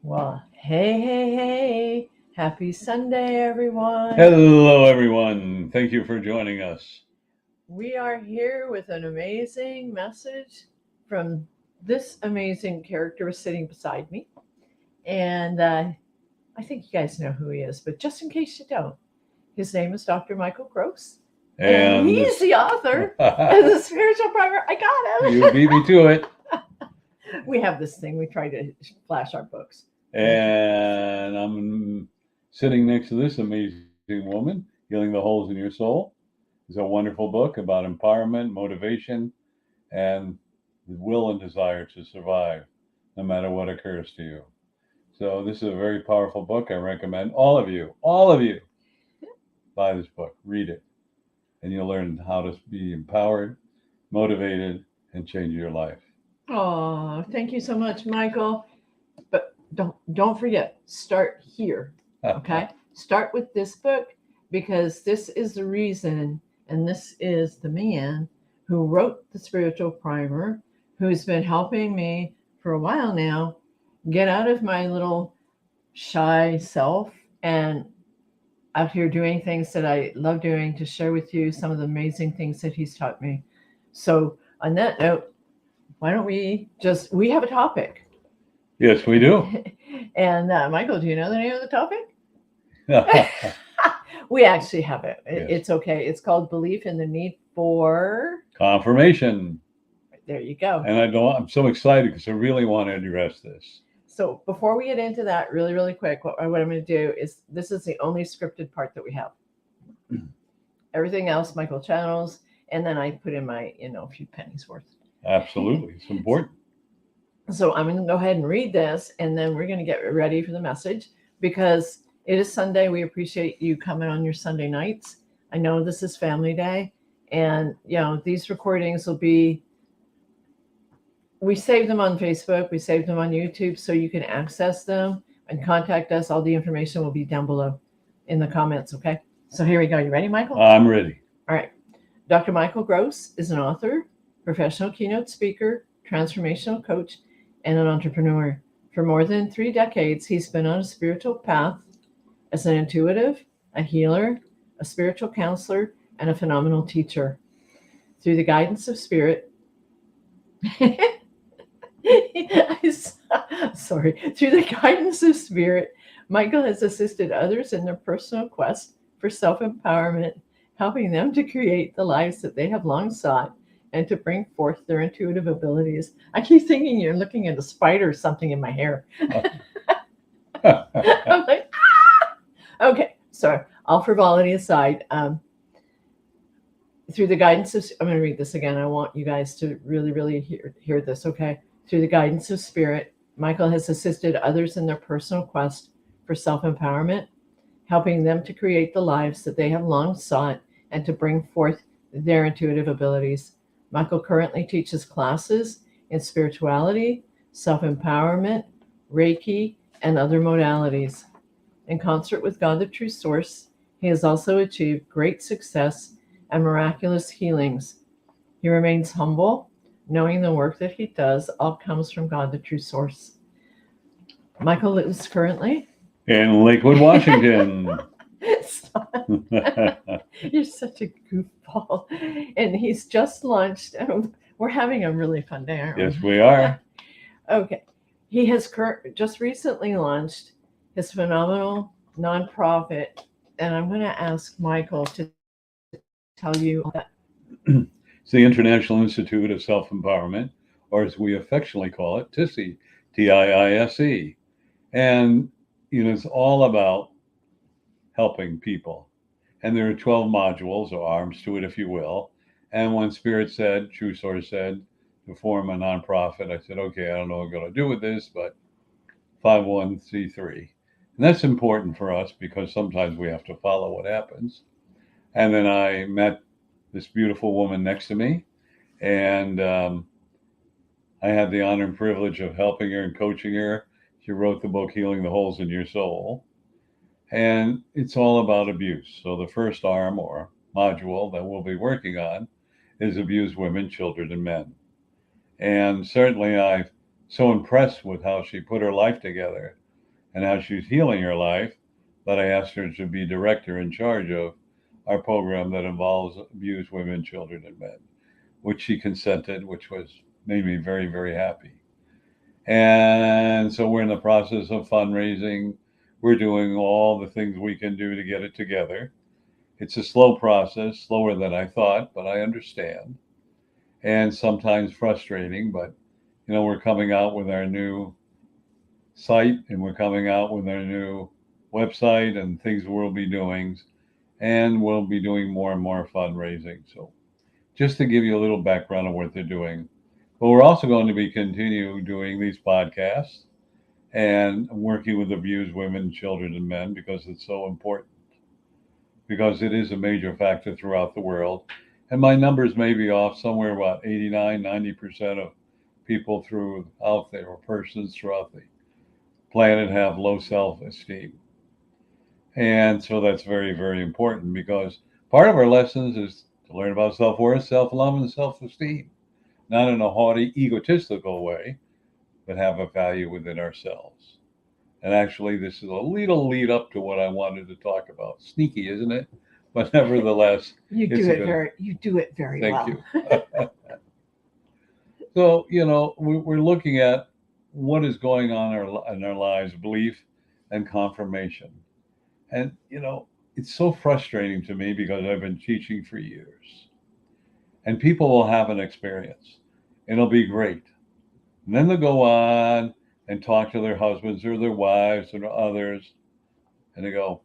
Well, hey. Happy Sunday, everyone. Hello, everyone. Thank you for joining us. We are here with an amazing message from this amazing character sitting beside me. And I think you guys know who he is, but just in case you don't, his name is Dr. Michael Gross. And And he's the author of the spiritual primer. I got you beat me to it. him. We have this thing, we try to flash our books. And I'm sitting next to this amazing woman, Healing the Holes in Your Soul. It's a wonderful book about empowerment, motivation, and the will and desire to survive no matter what occurs to you. So this is a very powerful book. I recommend all of you, buy this book, read it, and you'll learn how to be empowered, motivated, and change your life. Oh, thank you so much, Michael. But don't forget, start here. Okay? Start with this book because this is the reason and this is the man who wrote the spiritual primer, who's been helping me for a while now get out of my little shy self and out here doing things that I love doing to share with you some of the amazing things that he's taught me. So, on that note, why don't we have a topic? Yes, we do. And Michael, do you know the name of the topic? We actually have it. Yes. It's okay. It's called Belief in the Need for Confirmation. There you go. And I'm so excited because I really want to address this. So before we get into that, really quick, what I'm going to do is this is the only scripted part that we have. Everything else, Michael channels, and then I put in my, a few pennies worth. Absolutely. It's important. So I'm going to go ahead and read this, and then we're going to get ready for the message because it is Sunday. We appreciate you coming on your Sunday nights. I know this is family day, and these recordings will be. We save them on Facebook. We save them on YouTube, so you can access them and contact us. All the information will be down below in the comments. Okay. So here we go. You ready, Michael? I'm ready. All right. Dr. Michael Gross is an author, professional keynote speaker, transformational coach, and an entrepreneur. For more than 3 decades, he's been on a spiritual path as an intuitive, a healer, a spiritual counselor, and a phenomenal teacher. Through the guidance of spirit, through the guidance of spirit, Michael has assisted others in their personal quest for self-empowerment, helping them to create the lives that they have long sought and to bring forth their intuitive abilities. I keep thinking you're looking at a spider or something in my hair. I'm like, Okay, so all frivolity aside, through the guidance of, I'm going to read this again. I want you guys to really hear this, okay? Through the guidance of spirit, Michael has assisted others in their personal quest for self-empowerment, helping them to create the lives that they have long sought and to bring forth their intuitive abilities. Michael currently teaches classes in spirituality, self-empowerment, Reiki, and other modalities. In concert with God, the true source, he has also achieved great success and miraculous healings. He remains humble, knowing the work that he does all comes from God, the true source. Michael lives currently in Lakewood, Washington. You're such a goofball. And he's just launched. We're having a really fun day, aren't we? Yes, we are. Okay. He has just recently launched his phenomenal nonprofit, and I'm going to ask Michael to tell you that. It's the International Institute of Self-Empowerment, or as we affectionately call it, TISE, TIISE. And it's all about helping people. And there are 12 modules or arms to it, if you will. And when Spirit said, True Source said, to form a nonprofit, I said, okay, I don't know what I'm going to do with this, but 501c3. And that's important for us because sometimes we have to follow what happens. And then I met this beautiful woman next to me, and I had the honor and privilege of helping her and coaching her. She wrote the book, Healing the Holes in Your Soul. And it's all about abuse. So the first arm or module that we'll be working on is abused women, children, and men. And certainly I'm so impressed with how she put her life together and how she's healing her life, that I asked her to be director in charge of our program that involves abused women, children, and men, which she consented, which made me very, very happy. And so we're in the process of fundraising. We're doing all the things we can do to get it together. It's a slow process, slower than I thought, but I understand. And sometimes frustrating, but we're coming out with our new site and we're coming out with our new website and things we'll be doing. And we'll be doing more and more fundraising. So just to give you a little background on what they're doing. But we're also going to be continue doing these podcasts and working with abused women, children, and men because it's so important. Because it is a major factor throughout the world. And my numbers may be off somewhere about 89, 90% of people throughout there, or persons throughout the planet, have low self-esteem. And so that's very, very important because part of our lessons is to learn about self-worth, self-love, and self-esteem, not in a haughty, egotistical way, but have a value within ourselves. And actually, this is a little lead up to what I wanted to talk about. Sneaky, isn't it? But nevertheless, You do it very thank well. you. So, we're looking at what is going on in our lives, belief and confirmation. And, it's so frustrating to me because I've been teaching for years. And people will have an experience. And it'll be great. And then they'll go on and talk to their husbands or their wives or others. And they go,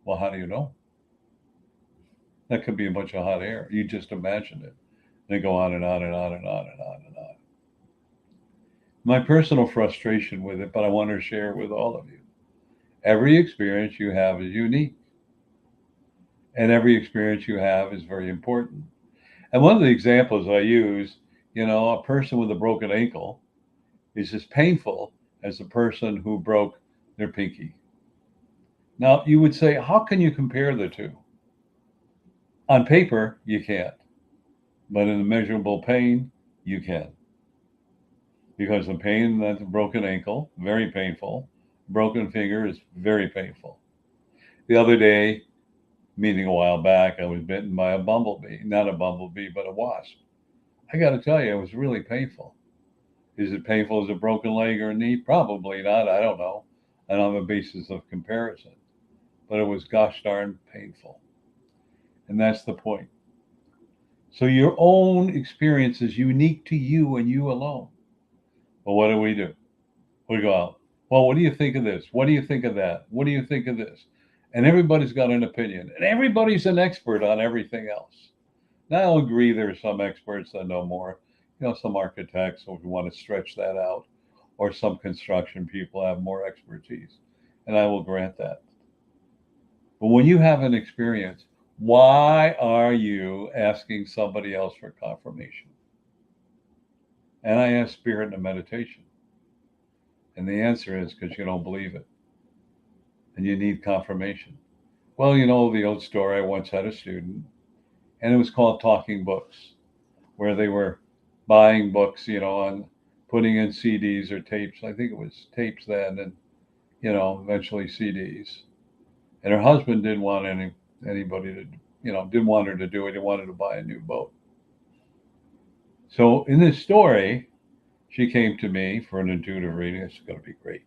well, how do you know? That could be a bunch of hot air. You just imagine it. They go on and on and on and on and on and on. My personal frustration with it, but I want to share it with all of you. Every experience you have is unique. And every experience you have is very important. And one of the examples I use, a person with a broken ankle is as painful as a person who broke their pinky. Now, you would say, how can you compare the two? On paper, you can't. But in the measurable pain, you can. Because the pain that's a broken ankle, very painful. Broken finger is very painful. The other day, meaning a while back, I was bitten by a bumblebee. Not a bumblebee, but a wasp. I got to tell you, it was really painful. Is it painful as a broken leg or a knee? Probably not. I don't know. I don't have a basis of comparison. But it was gosh darn painful. And that's the point. So your own experience is unique to you and you alone. But what do? We go out. Well, what do you think of this? What do you think of that? What do you think of this? And everybody's got an opinion. And everybody's an expert on everything else. Now, I'll agree there are some experts that know more. Some architects, if you want to stretch that out, or some construction people have more expertise. And I will grant that. But when you have an experience, why are you asking somebody else for confirmation? And I ask spirit in a meditation. And the answer is because you don't believe it. And you need confirmation. Well, the old story. I once had a student, and it was called Talking Books, where they were buying books, and putting in CDs or tapes. I think it was tapes then, and, eventually CDs. And her husband didn't want anybody to, didn't want her to do it. He wanted to buy a new boat. So in this story, she came to me for an intuitive reading. It's going to be great.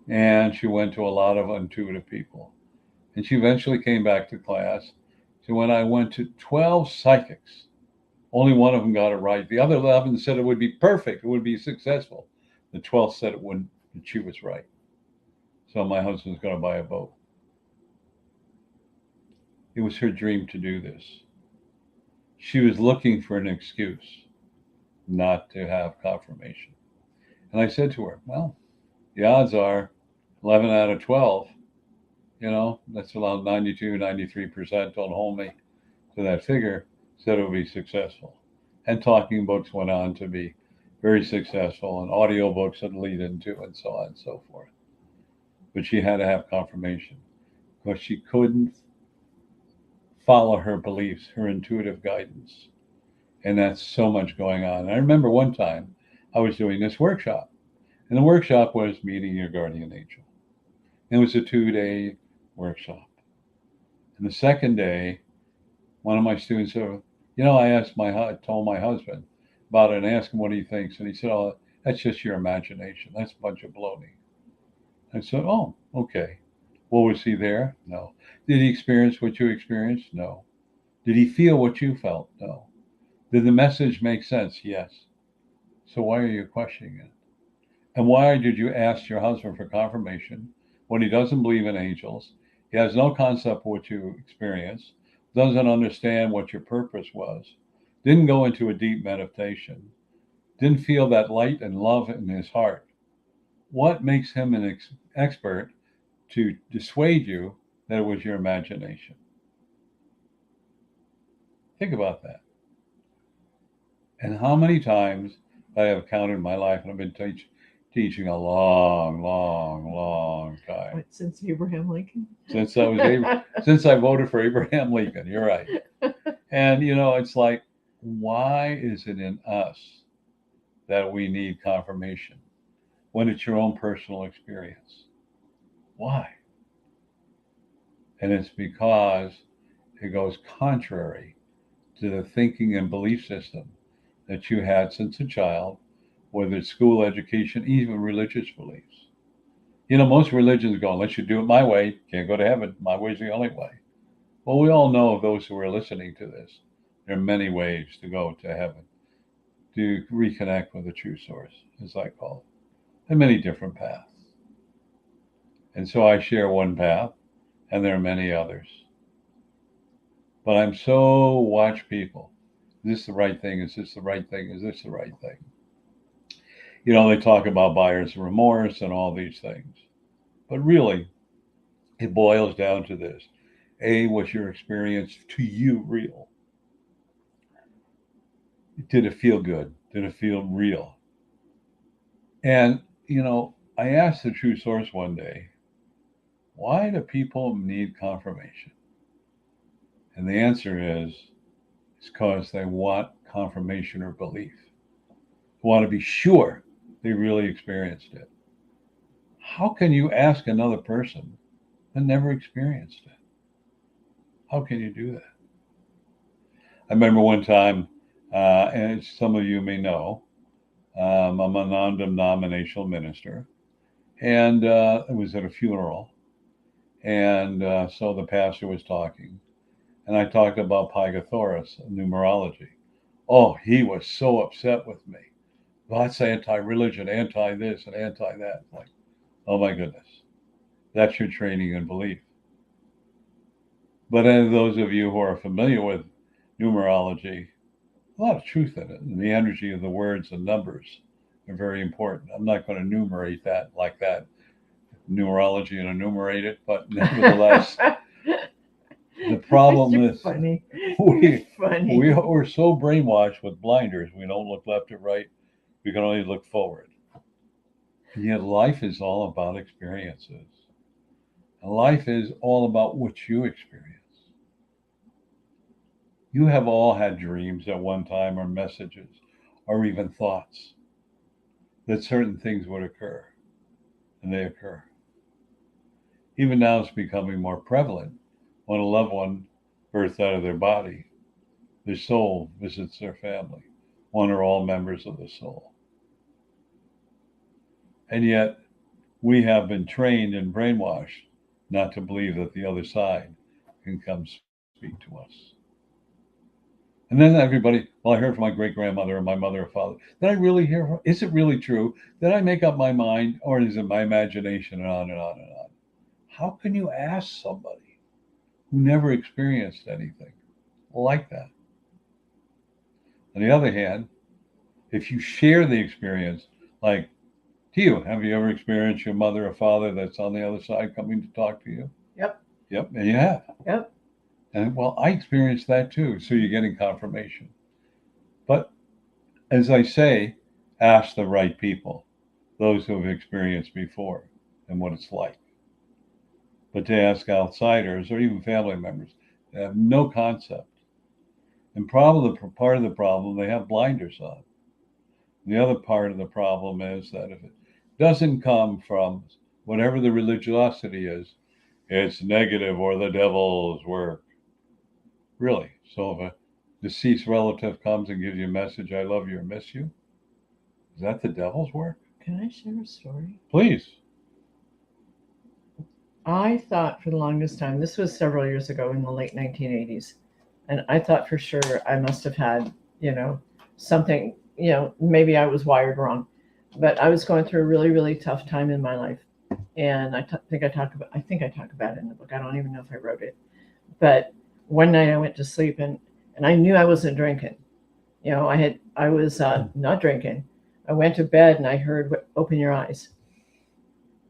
And she went to a lot of intuitive people. And she eventually came back to class. So when I went to 12 psychics, only one of them got it right. The other 11 said it would be perfect. It would be successful. The 12th said it wouldn't, and she was right. So my husband's going to buy a boat. It was her dream to do this. She was looking for an excuse not to have confirmation. And I said to her, well, the odds are 11 out of 12, that's around 92, 93%, don't hold me to that figure, said it would be successful. And talking books went on to be very successful, and audio books that lead into, and so on and so forth. But she had to have confirmation because she couldn't follow her beliefs, her intuitive guidance. And that's so much going on. And I remember one time I was doing this workshop, And the workshop was meeting your guardian angel. It was a 2-day workshop. And the second day, one of my students said, I told my husband about it and asked him what he thinks. And he said, oh, that's just your imagination. That's a bunch of baloney. I said, oh, okay. Well, was he there? No. Did he experience what you experienced? No. Did he feel what you felt? No. Did the message make sense? Yes. So why are you questioning it? And why did you ask your husband for confirmation when he doesn't believe in angels? He has no concept of what you experienced, doesn't understand what your purpose was, didn't go into a deep meditation, didn't feel that light and love in his heart. What makes him an expert to dissuade you that it was your imagination? Think about that. And how many times I have counted in my life, and I've been teaching a long, long, long time. What, since Abraham Lincoln? Since I voted for Abraham Lincoln. You're right. And it's like, why is it in us that we need confirmation when it's your own personal experience? Why? And it's because it goes contrary to the thinking and belief system that you had since a child, whether it's school education, even religious beliefs. Most religions go, unless you do it my way, you can't go to heaven. My way's the only way. Well, we all know, those who are listening to this, there are many ways to go to heaven, to reconnect with the true source, as I call it. There are many different paths. And so I share one path, and there are many others. But I'm so watch people. Is this the right thing? Is this the right thing? Is this the right thing? They talk about buyer's remorse and all these things. But really, it boils down to this. A, was your experience to you real? Did it feel good? Did it feel real? And, I asked the true source one day, why do people need confirmation? And the answer is, it's because they want confirmation or belief. They want to be sure they really experienced it. How can you ask another person that never experienced it? How can you do that? I remember one time, and some of you may know, I'm a non-denominational minister, and it was at a funeral, and so the pastor was talking, and I talked about Pythagoras, numerology. Oh, he was so upset with me. That's anti-religion, anti-this and anti-that. Like, oh my goodness, that's your training and belief. But those of you who are familiar with numerology, a lot of truth in it, and the energy of the words and numbers are very important. I'm not going to enumerate that like that, numerology and enumerate it, but nevertheless, the problem is funny. we're so brainwashed with blinders. We don't look left or right. We can only look forward. And yet life is all about experiences. And life is all about what you experience. You have all had dreams at one time, or messages, or even thoughts that certain things would occur, and they occur. Even now it's becoming more prevalent when a loved one births out of their body, their soul visits their family, one or all members of the soul. And yet we have been trained and brainwashed not to believe that the other side can come speak to us. And then everybody, well, I heard from my great-grandmother or my mother or father. Did I really hear from? Is it really true? Did I make up my mind, or is it my imagination? And on and on and on. How can you ask somebody who never experienced anything like that? On the other hand, if you share the experience, like, to you, have you ever experienced your mother or father that's on the other side coming to talk to you? Yep. Yep, and you have. Yep. And well, I experienced that too. So you're getting confirmation. But as I say, ask the right people, those who have experienced before and what it's like. But to ask outsiders or even family members, they have no concept. And probably part of the problem, they have blinders on. The other part of the problem is that if doesn't come from whatever the religiosity is. It's negative or the devil's work. Really. So if a deceased relative comes and gives you a message, I love you or miss you, is that the devil's work? Can I share a story? Please. I thought for the longest time, this was several years ago in the late 1980s, and I thought for sure I must have had, something, maybe I was wired wrong, but I was going through a really, really tough time in my life. And think I talk about it in the book. I don't even know if I wrote it, but one night I went to sleep and I knew I wasn't drinking. I was not drinking. I went to bed and I heard, "Open your eyes."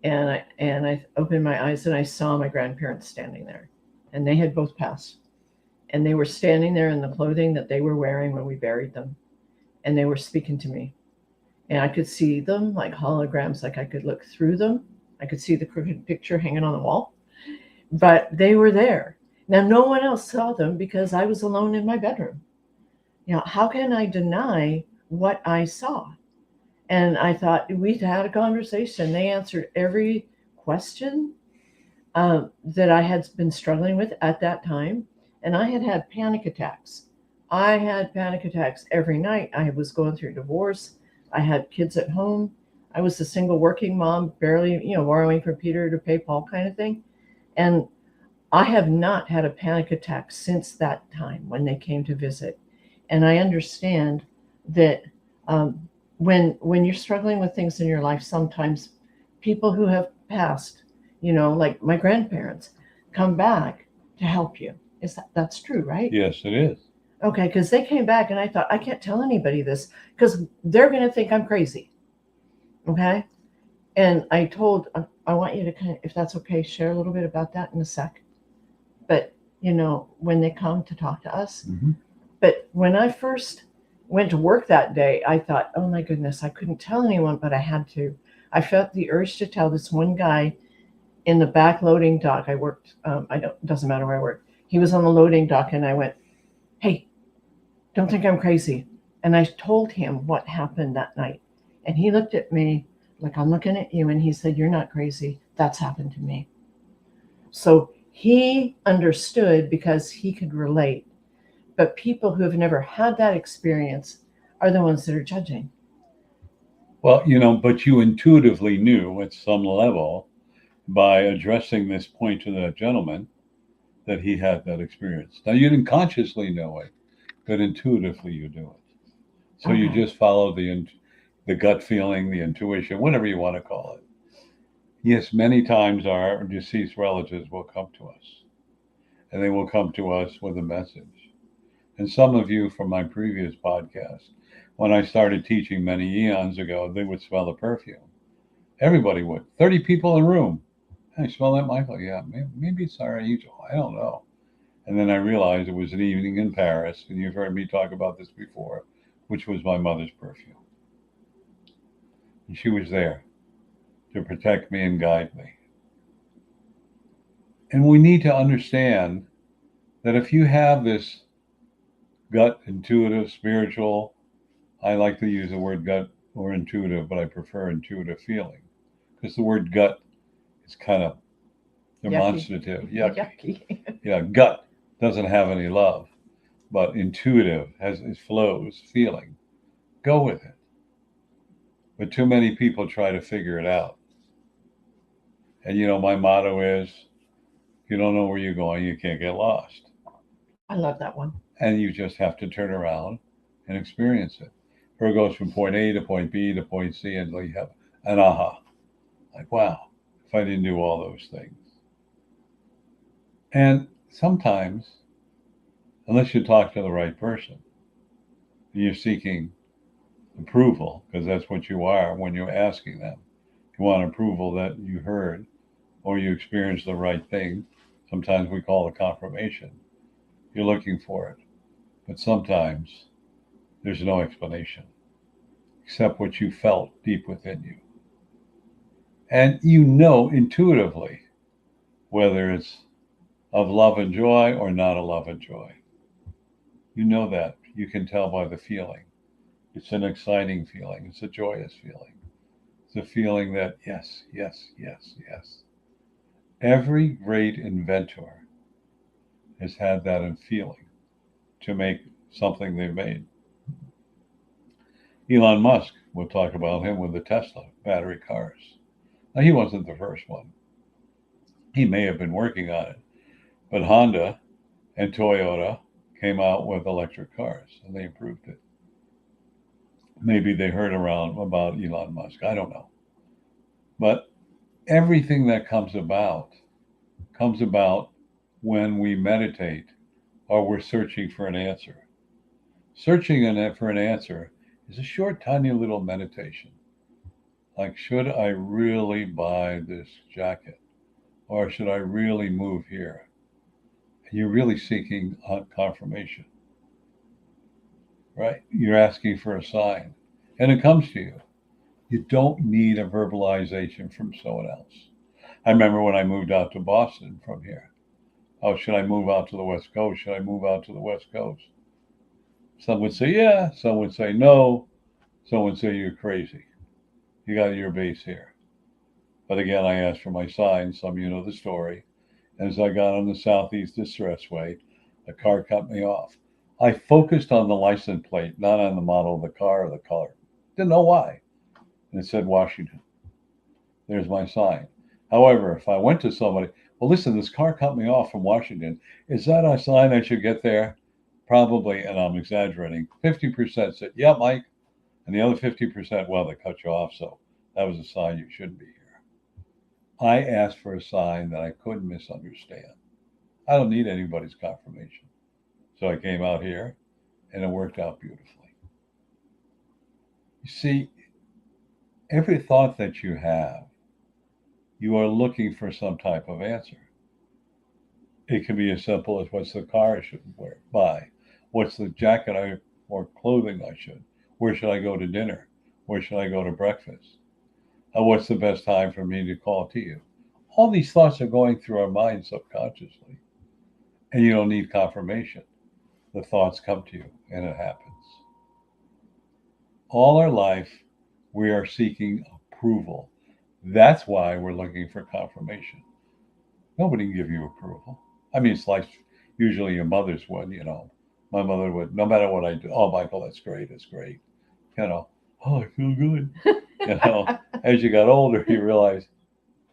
And I opened my eyes and I saw my grandparents standing there, and they had both passed, and they were standing there in the clothing that they were wearing when we buried them, and they were speaking to me, and I could see them like holograms, like I could look through them. I could see the crooked picture hanging on the wall, but they were there. Now no one else saw them because I was alone in my bedroom. How can I deny what I saw? And I thought, we had a conversation. They answered every question that I had been struggling with at that time. And I had had panic attacks. I had panic attacks every night. I was going through divorce. I had kids at home. I was a single working mom, barely, borrowing from Peter to pay Paul kind of thing. And I have not had a panic attack since that time when they came to visit. And I understand that when you're struggling with things in your life, sometimes people who have passed, like my grandparents, come back to help you. That's true, right? Yes, it is. Okay, because they came back and I thought, I can't tell anybody this because they're going to think I'm crazy. Okay. And I told, I want you to kind of, if that's okay, share a little bit about that in a sec. But, when they come to talk to us. Mm-hmm. But when I first went to work that day, I thought, oh my goodness, I couldn't tell anyone, but I had to. I felt the urge to tell this one guy in the back loading dock. I worked, it doesn't matter where I worked. He was on the loading dock and I went, "Hey, don't think I'm crazy." And I told him what happened that night. And he looked at me like, "I'm looking at you." And he said, "You're not crazy. That's happened to me." So he understood because he could relate. But people who have never had that experience are the ones that are judging. Well, but you intuitively knew at some level by addressing this point to that gentleman that he had that experience. Now, you didn't consciously know it, but intuitively you do it. So you just follow the gut feeling, the intuition, whatever you want to call it. Yes, many times our deceased relatives will come to us, and they will come to us with a message. And some of you from my previous podcast, when I started teaching many eons ago, they would smell the perfume. Everybody would. 30 people in the room. "I smell that, Michael." "Yeah, maybe it's our angel. I don't know." And then I realized it was an evening in Paris, and you've heard me talk about this before, which was my mother's perfume. And she was there to protect me and guide me. And we need to understand that if you have this gut, intuitive, spiritual, I like to use the word gut or intuitive, but I prefer intuitive feeling because the word gut is kind of demonstrative. Yucky. Yeah, gut doesn't have any love, but intuitive it flows, feeling. Go with it. But too many people try to figure it out. And my motto is, if you don't know where you're going, you can't get lost. I love that one. And you just have to turn around and experience it. Or it goes from point A to point B to point C, and you have an aha. Like, wow, if I didn't do all those things. And sometimes, unless you talk to the right person, you're seeking approval, because that's what you are when you're asking them. You want approval that you heard or you experienced the right thing. Sometimes we call it confirmation. You're looking for it. But sometimes there's no explanation except what you felt deep within you. And intuitively whether it's of love and joy or not a love and joy. You know that. You can tell by the feeling. It's an exciting feeling. It's a joyous feeling. It's the feeling that yes, yes, yes, yes. Every great inventor has had that feeling to make something they've made. Elon Musk, we'll talk about him with the Tesla battery cars. Now, he wasn't the first one. He may have been working on it, but Honda and Toyota came out with electric cars and they improved it. Maybe they heard around about Elon Musk. I don't know. But everything that comes about when we meditate or we're searching for an answer. Searching for an answer is a short, tiny little meditation. Like, should I really buy this jacket? Or should I really move here? And you're really seeking confirmation, right? You're asking for a sign, and it comes to you. You don't need a verbalization from someone else. I remember when I moved out to Boston from here. Oh, should I move out to the West Coast? Should I move out to the West Coast? Some would say, yeah. Some would say, no. Some would say, you're crazy. You got your base here. But again, I asked for my sign. Some of you know the story. As I got on the Southeast Expressway, a car cut me off. I focused on the license plate, not on the model of the car or the color. Didn't know why. And it said Washington. There's my sign. However, if I went to somebody, well, listen, this car cut me off from Washington. Is that a sign I should get there? Probably, and I'm exaggerating. 50% said, yeah, Mike. And the other 50%, well, they cut you off, so that was a sign you shouldn't be here. I asked for a sign that I couldn't misunderstand. I don't need anybody's confirmation. So I came out here, and it worked out beautifully. You see, every thought that you have, you are looking for some type of answer. It can be as simple as what's the car I should buy? What's the jacket or clothing I should? Where should I go to dinner? Where should I go to breakfast? What's the best time for me to call to you? All these thoughts are going through our minds subconsciously, and you don't need confirmation. The thoughts come to you, and it happens. All our life, we are seeking approval. That's why we're looking for confirmation. Nobody can give you approval. I mean, it's like usually your mother's would, My mother would, no matter what I do, oh, Michael, that's great, it's great. Oh, I feel good. As you got older, you realize,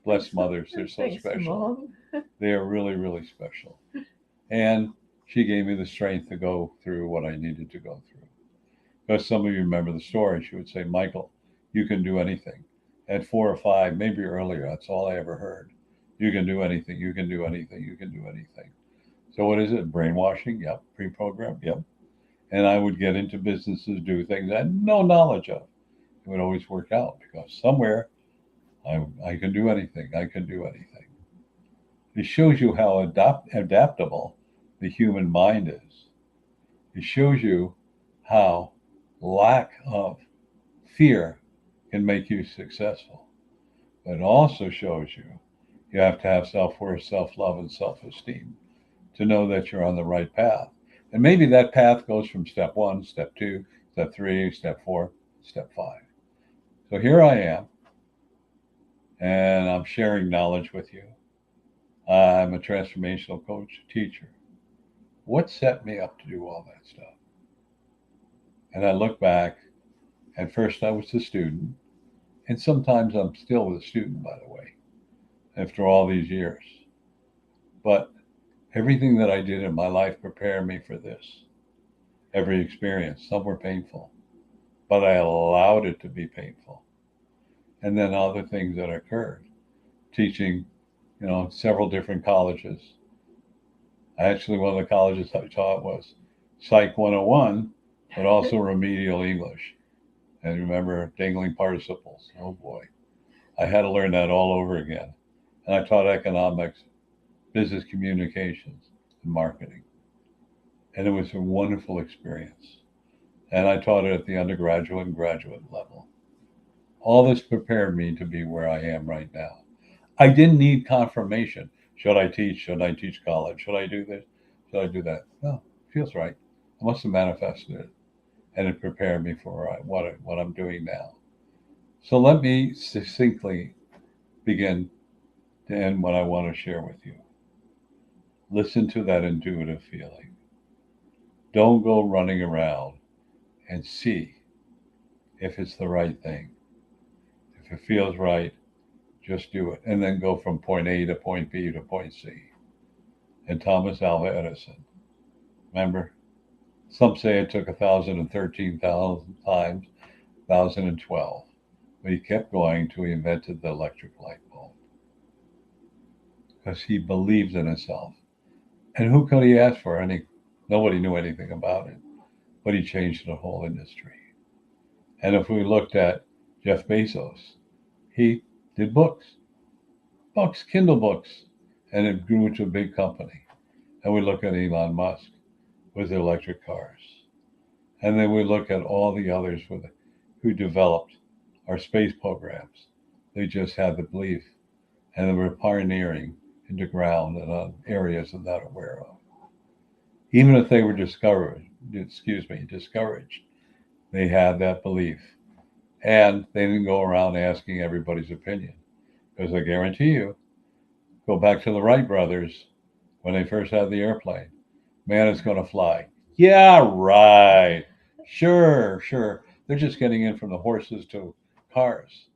bless mothers, they're so Thanks, special. Mom. They are really, really special. And she gave me the strength to go through what I needed to go through. Because some of you remember the story. She would say, Michael, you can do anything. At 4 or 5, maybe earlier, that's all I ever heard. You can do anything. You can do anything. You can do anything. So what is it? Brainwashing? Yep. Pre-programmed? Yep. And I would get into businesses, do things I had no knowledge of. It would always work out because somewhere I can do anything. I can do anything. It shows you how adaptable the human mind is. It shows you how lack of fear can make you successful. But it also shows you have to have self-worth, self-love, and self-esteem to know that you're on the right path. And maybe that path goes from step 1, step 2, step 3, step 4, step 5. So here I am, and I'm sharing knowledge with you. I'm a transformational coach, teacher. What set me up to do all that stuff? And I look back, and first I was a student, and sometimes I'm still a student, by the way, after all these years. But everything that I did in my life prepared me for this. Every experience, some were painful, but I allowed it to be painful. And then other things that occurred, teaching, several different colleges. Actually, one of the colleges I taught was Psych 101, but also remedial English. And remember dangling participles. Oh boy. I had to learn that all over again. And I taught economics, business communications, and marketing. And it was a wonderful experience. And I taught it at the undergraduate and graduate level. All this prepared me to be where I am right now. I didn't need confirmation. Should I teach? Should I teach college? Should I do this? Should I do that? No, it feels right. I must have manifested it. And it prepared me for what I'm doing now. So let me succinctly begin to end what I want to share with you. Listen to that intuitive feeling. Don't go running around, and see if it's the right thing. If it feels right, just do it. And then go from point A to point B to point C. And Thomas Alva Edison, remember? Some say it took 1,013,000 times, 1,012. But he kept going till he invented the electric light bulb. Because he believed in himself. And who could he ask for? Nobody knew anything about it. But he changed the whole industry. And if we looked at Jeff Bezos, he did books, Kindle books, and it grew into a big company. And we look at Elon Musk with electric cars. And then we look at all the others who developed our space programs. They just had the belief, and they were pioneering into ground and on areas they're not aware of. Even if they were discouraged, they had that belief. And they didn't go around asking everybody's opinion. Because I guarantee you, go back to the Wright brothers when they first had the airplane. Man, it's going to fly. Yeah, right. Sure. They're just getting in from the horses to cars.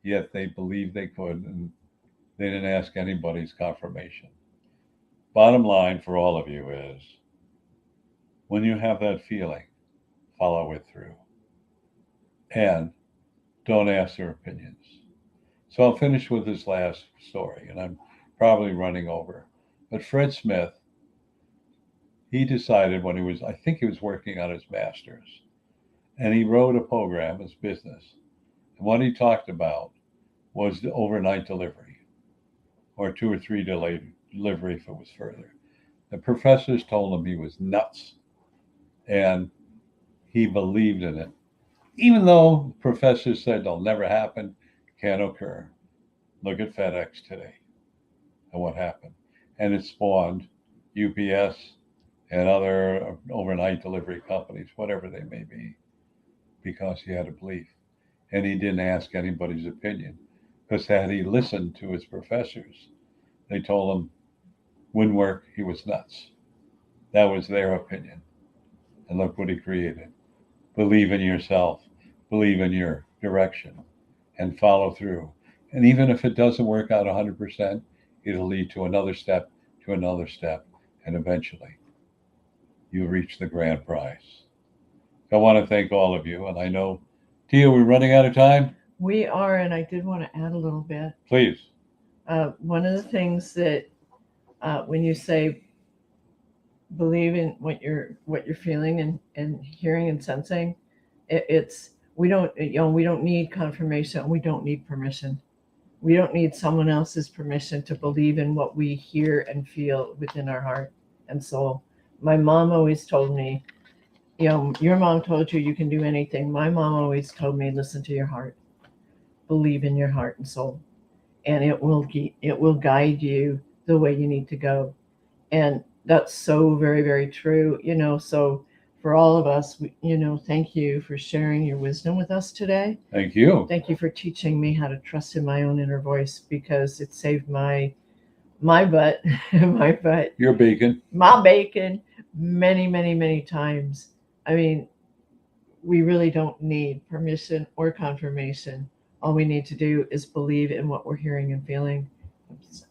Yet they believed they could, and they didn't ask anybody's confirmation. Bottom line for all of you is, when you have that feeling, follow it through. And don't ask their opinions. So I'll finish with this last story, and I'm probably running over. But Fred Smith, he decided when I think he was working on his master's, and he wrote a program, his business. And what he talked about was the overnight delivery, or 2 or 3 delayed delivery if it was further. The professors told him he was nuts, and he believed in it. Even though professors said they'll never happen, can't occur. Look at FedEx today and what happened. And it spawned UPS and other overnight delivery companies, whatever they may be, because he had a belief. And he didn't ask anybody's opinion, because had he listened to his professors, they told him wouldn't work, he was nuts. That was their opinion. And look what he created. Believe in yourself, believe in your direction, and follow through. And even if it doesn't work out 100%, it'll lead to another step, and eventually you'll reach the grand prize. I want to thank all of you, and I know, Tia, we're running out of time. We are, and I did want to add a little bit. Please. One of the things that when you say believe in what you're feeling and hearing and sensing, we don't need confirmation. We don't need permission. We don't need someone else's permission to believe in what we hear and feel within our heart and soul. My mom always told me, your mom told you can do anything. My mom always told me, listen to your heart, believe in your heart and soul, and it will guide you the way you need to go. And that's so very, very true. So for all of us, thank you for sharing your wisdom with us today. Thank you. Thank you for teaching me how to trust in my own inner voice, because it saved my butt, Your bacon. my bacon many, many, many times. I mean, we really don't need permission or confirmation. All we need to do is believe in what we're hearing and feeling.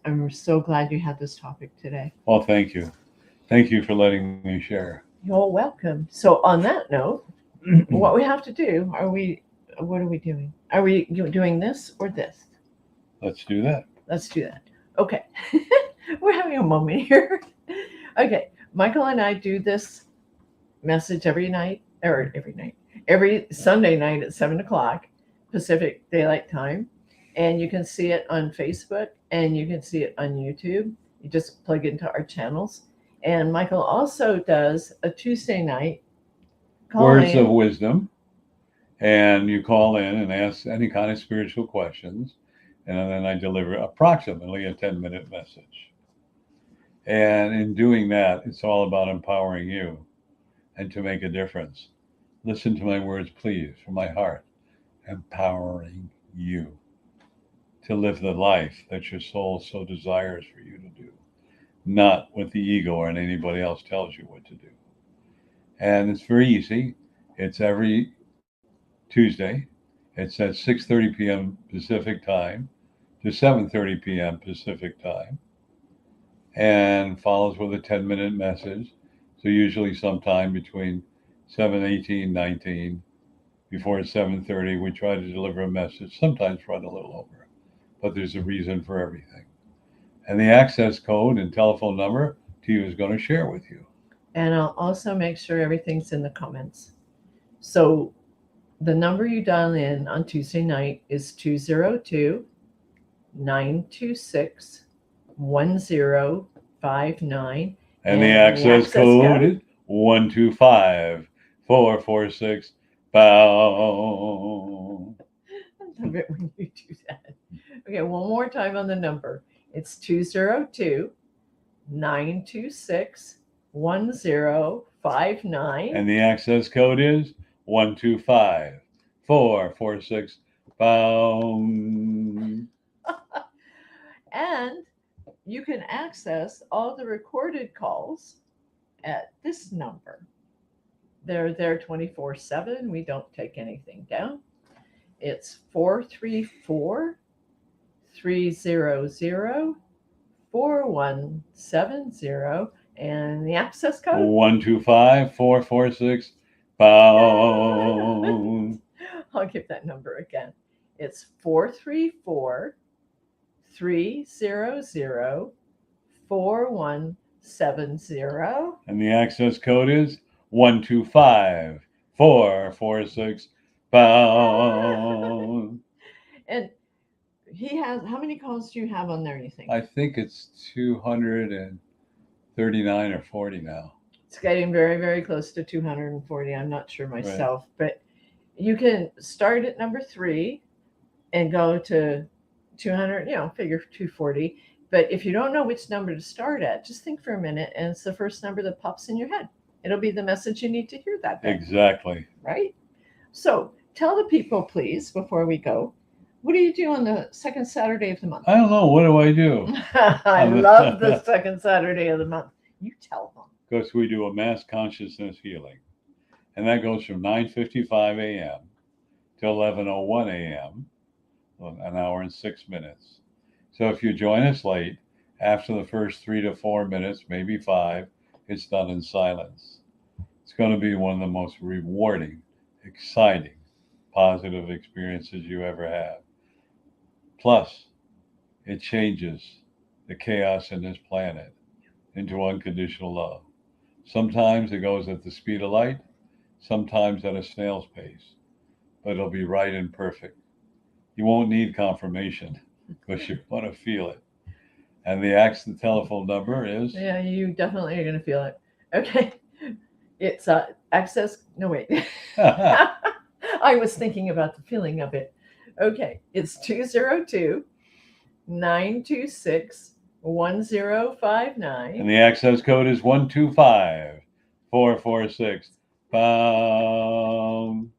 I'm so glad you had this topic today. Well, thank you. Thank you for letting me share. You're welcome. So on that note, what we have to do, what are we doing? Are we doing this or this? Let's do that. Let's do that. Okay. We're having a moment here. Okay. Michael and I do this message every Sunday night at 7:00 Pacific Daylight Time. And you can see it on Facebook and you can see it on YouTube. You just plug into our channels. And Michael also does a Tuesday night Words of wisdom. And you call in and ask any kind of spiritual questions. And then I deliver approximately a 10-minute message. And in doing that, it's all about empowering you and to make a difference. Listen to my words, please, from my heart. empowering you to live the life that your soul so desires for you to do, not what the ego or anybody else tells you what to do. And it's very easy. It's every Tuesday. It's at 6:30 p.m. Pacific time to 7:30 p.m. Pacific time, and follows with a 10-minute message. So usually sometime between 7:18, 19, before 7:30, we try to deliver a message, sometimes run a little over, but there's a reason for everything. And the access code and telephone number Tia is going to share with you. And I'll also make sure everything's in the comments. So the number you dial in on Tuesday night is 202-926-1059. And the access code is 125-446 pound. I love it when you do that. Okay, one more time on the number. It's 202-926-1059. And the access code is 125-446 pound. And you can access all the recorded calls at this number. They're there 24/7. We don't take anything down. It's 434-300-4170, and the access code 125-446 pound. I'll give that number again. It's 434-300-4170. And the access code is 125-446 pound. And he has, how many calls do you have on there, you think? I think it's 239 or 40 now. It's getting very, very close to 240. I'm not sure myself, but you can start at number 3 and go to 200, figure 240. But if you don't know which number to start at, just think for a minute, and it's the first number that pops in your head. It'll be the message you need to hear that day. Exactly. Right? So tell the people, please, before we go, what do you do on the second Saturday of the month? I don't know. What do I do? I love the second Saturday of the month. You tell them. Because we do a mass consciousness healing. And that goes from 9:55 a.m. to 11:01 a.m., an hour and 6 minutes. So if you join us late, after the first 3 to 4 minutes, maybe 5, it's done in silence. It's going to be one of the most rewarding, exciting, positive experiences you ever have. Plus, it changes the chaos in this planet into unconditional love. Sometimes it goes at the speed of light, sometimes at a snail's pace, but it'll be right and perfect. You won't need confirmation because you're going to feel it. And the telephone number is? Yeah, you definitely are going to feel it. Okay. It's access. No, wait. I was thinking about the feeling of it. Okay. It's 202-926-1059. And the access code is 125-446 pound.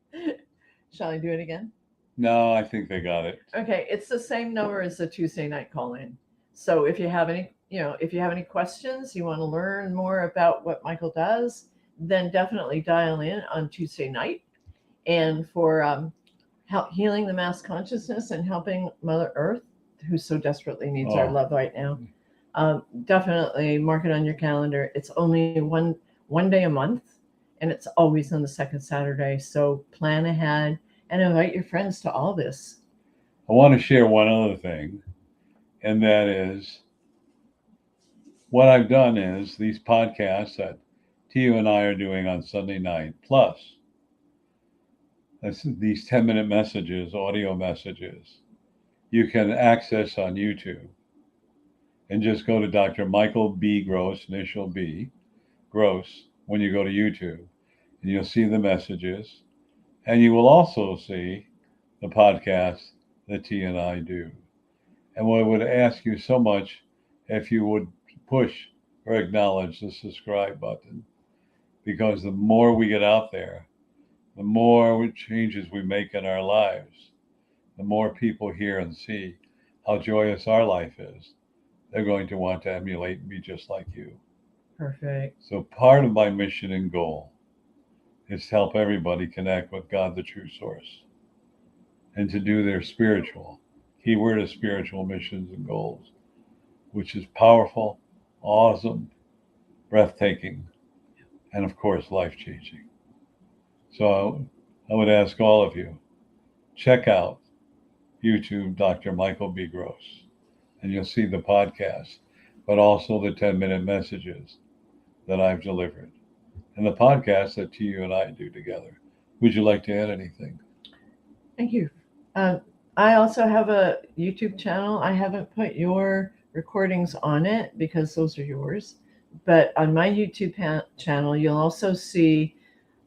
Shall I do it again? No, I think they got it. Okay. It's the same number as the Tuesday night call in. So if you have any, if you have any questions, you want to learn more about what Michael does, then definitely dial in on Tuesday night. And for healing the mass consciousness and helping Mother Earth, who so desperately needs our love right now, definitely mark it on your calendar. It's only one day a month, and it's always on the second Saturday. So plan ahead and invite your friends to all this. I want to share one other thing. And that is, what I've done is these podcasts that Tia and I are doing on Sunday night, plus these 10-minute messages, audio messages, you can access on YouTube. And just go to Dr. Michael B. Gross, initial B, Gross, when you go to YouTube. And you'll see the messages. And you will also see the podcast that Tia and I do. And I would ask you so much if you would push or acknowledge the subscribe button, because the more we get out there, the more changes we make in our lives, the more people hear and see how joyous our life is, they're going to want to emulate and be just like you. Perfect. So part of my mission and goal is to help everybody connect with God, the true source, and to do their spiritual, keyword is spiritual missions and goals, which is powerful, awesome, breathtaking, and of course, life-changing. So I would ask all of you, check out YouTube, Dr. Michael B. Gross, and you'll see the podcast, but also the 10-minute messages that I've delivered and the podcast that you and I do together. Would you like to add anything? Thank you. I also have a YouTube channel. I haven't put your recordings on it because those are yours. But on my YouTube channel, you'll also see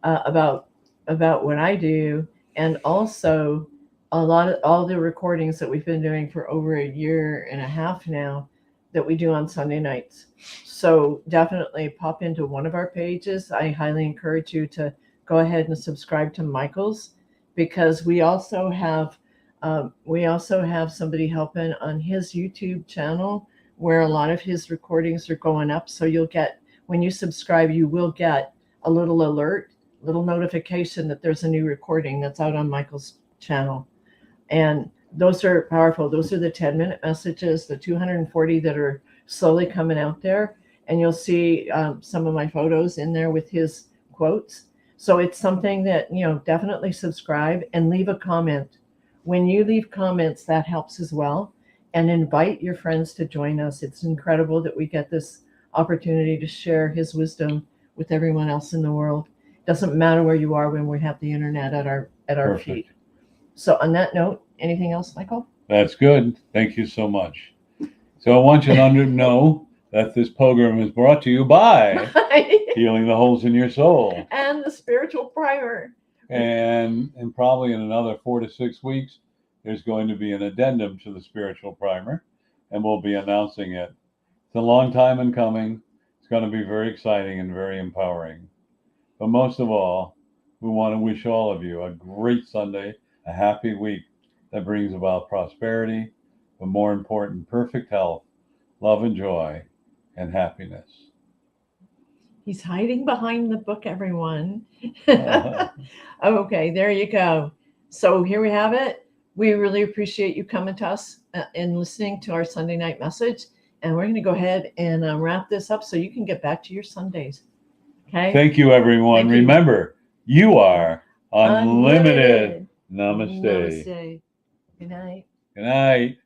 about what I do, and also all the recordings that we've been doing for over a year and a half now that we do on Sunday nights. So definitely pop into one of our pages. I highly encourage you to go ahead and subscribe to Michael's, because we also have somebody helping on his YouTube channel where a lot of his recordings are going up. So you'll get, when you subscribe, you will get a little alert, little notification that there's a new recording that's out on Michael's channel. And those are powerful. Those are the 10-minute messages, the 240 that are slowly coming out there. And you'll see some of my photos in there with his quotes. So it's something that, definitely subscribe and leave a comment. When you leave comments, that helps as well. And invite your friends to join us. It's incredible that we get this opportunity to share his wisdom with everyone else in the world. Doesn't matter where you are when we have the internet at our Perfect. feet. So on that note, anything else, Michael? That's good. Thank you so much. So I want you to know that this program is brought to you by Healing the Holes in Your Soul. And the Spiritual Primer. And probably in another 4 to 6 weeks, there's going to be an addendum to the Spiritual Primer, and we'll be announcing it. It's a long time in coming. It's going to be very exciting and very empowering. But most of all, we want to wish all of you a great Sunday, a happy week that brings about prosperity, but more important, perfect health, love and joy, and happiness. He's hiding behind the book, everyone. Okay, there you go. So here we have it. We really appreciate you coming to us and listening to our Sunday night message. And we're going to go ahead and wrap this up so you can get back to your Sundays. Okay? Thank you, everyone. Thank you. Remember, you are unlimited. Namaste. Namaste. Good night. Good night.